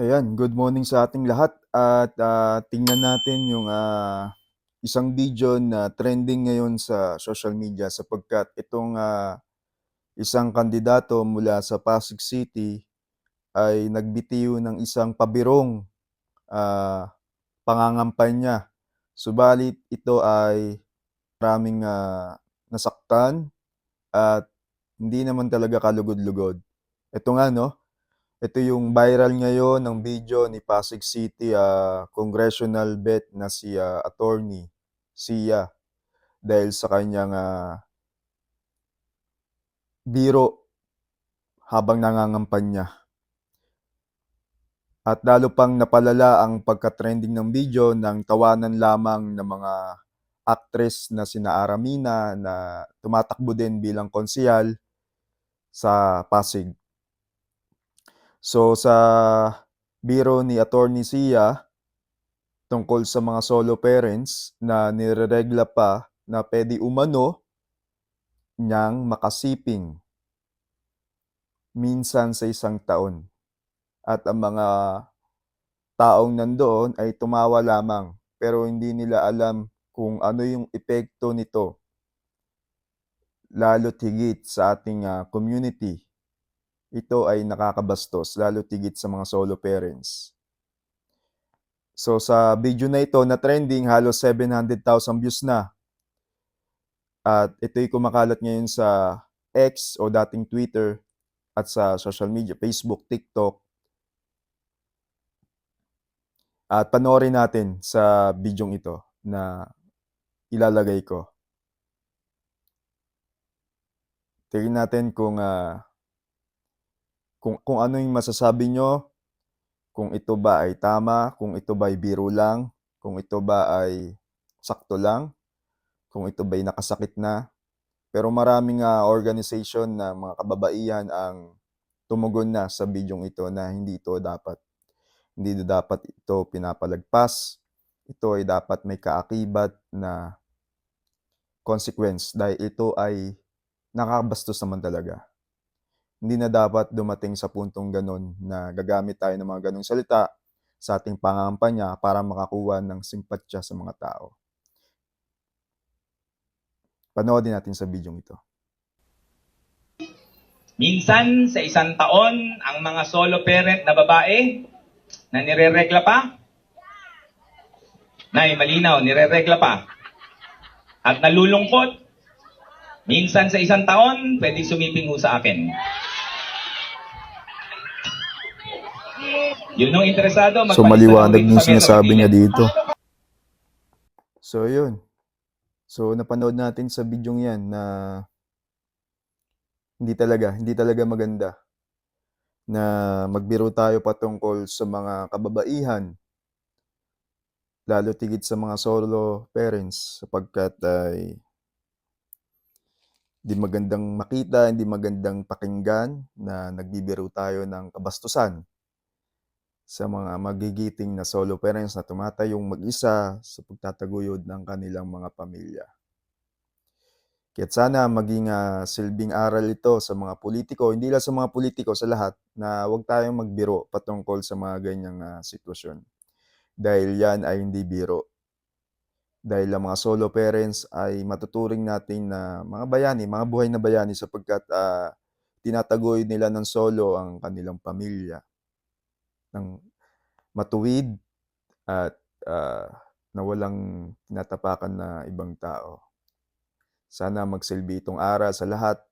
Ayan, good morning sa ating lahat at tingnan natin yung isang video na trending ngayon sa social media sapagkat itong isang kandidato mula sa Pasig City ay nagbitiw ng isang pabirong ah, pangangampanya. Subalit ito ay maraming nasaktan at hindi naman talaga kalugod-lugod. Ito nga 'no, ito yung viral ngayon ng video ni Pasig City congressional vet na si Attorney Sia dahil sa kanyang biro habang nangangampanya. At lalo pang napalala ang pagka-trending ng video ng tawanan lamang ng mga actress na sina Aramina na tumatakbo din bilang konsehal sa Pasig. So sa biro ni Attorney Sia tungkol sa mga solo parents na nireregla pa na puwede umano niyang makasiping minsan sa isang taon at ang mga taong nandoon ay tumawa lamang pero hindi nila alam kung ano yung epekto nito lalo't higit sa ating community. Ito ay nakakabastos lalo't higit sa mga solo parents. So sa video na ito na trending halos 700,000 views na. At ito'y kumakalat ngayon sa X o dating Twitter at sa social media, Facebook, TikTok. At panoorin natin sa bidyong ito na ilalagay ko. Tingnan natin kung ano yung masasabi nyo, kung ito ba ay tama, kung ito ba ay biro lang, kung ito ba ay sakto lang, kung ito ba ay nakasakit na. Pero maraming organization na mga kababaihan ang tumugon na sa bidyong ito na hindi dapat ito pinapalagpas. Ito ay dapat may kaakibat na consequence dahil ito ay nakakabastos naman talaga. Hindi na dapat dumating sa puntong gano'n na gagamit tayo ng mga gano'ng salita sa ating pangangampanya para makakuha ng simpatya sa mga tao. Panoodin natin sa bidyong ito. Minsan sa isang taon, ang mga solo parent na babae na nireregla pa, malinaw, nireregla pa, at nalulungkot, minsan sa isang taon, pwedeng sumiping ho sa akin. Yun ang interesado, So maliwanag yung sinasabi niya dito. So yun. So napanood natin sa bidyong yan na hindi talaga maganda na magbiro tayo patungkol sa mga kababaihan, lalo tigit sa mga solo parents sapagkat ay hindi magandang makita, hindi magandang pakinggan na nagbibiro tayo ng kabastusan sa mga magigiting na solo parents na tumatayong mag-isa sa pagtataguyod ng kanilang mga pamilya. Kaya't sana maging silbing aral ito sa mga politiko, hindi lang sa mga politiko, sa lahat, na huwag tayong magbiro patungkol sa mga ganyang sitwasyon. Dahil yan ay hindi biro. Dahil ang mga solo parents ay matuturing natin na mga bayani, mga buhay na bayani sapagkat tinataguyod nila ng solo ang kanilang pamilya ng matuwid at na walang tinatapakan na ibang tao. Sana magsilbi itong aral sa lahat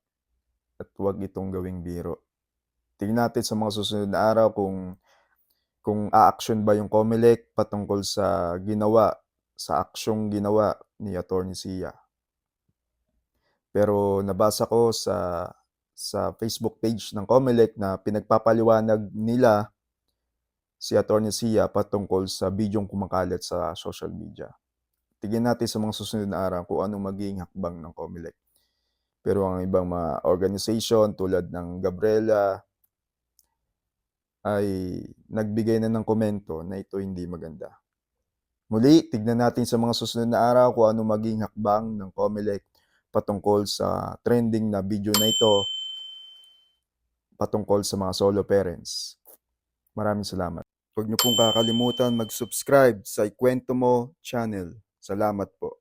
at huwag itong gawing biro. Tingnan natin sa mga susunod na araw kung aaksyon ba yung COMELEC patungkol sa aksyong ginawa ni Attorney Sia. Pero nabasa ko sa Facebook page ng COMELEC na pinagpapaliwanag nila si Attorney Sia patungkol sa bidyong kumakalat sa social media. Tingnan natin sa mga susunod na araw kung anong magiging hakbang ng COMELEC. Pero ang ibang mga organization tulad ng Gabriela ay nagbigay na ng komento na ito hindi maganda. Muli, tignan natin sa mga susunod na araw kung ano maging hakbang ng COMELEC patungkol sa trending na video na ito patungkol sa mga solo parents. Maraming salamat. Huwag niyo pong kakalimutan mag-subscribe sa Ikwento Mo channel. Salamat po.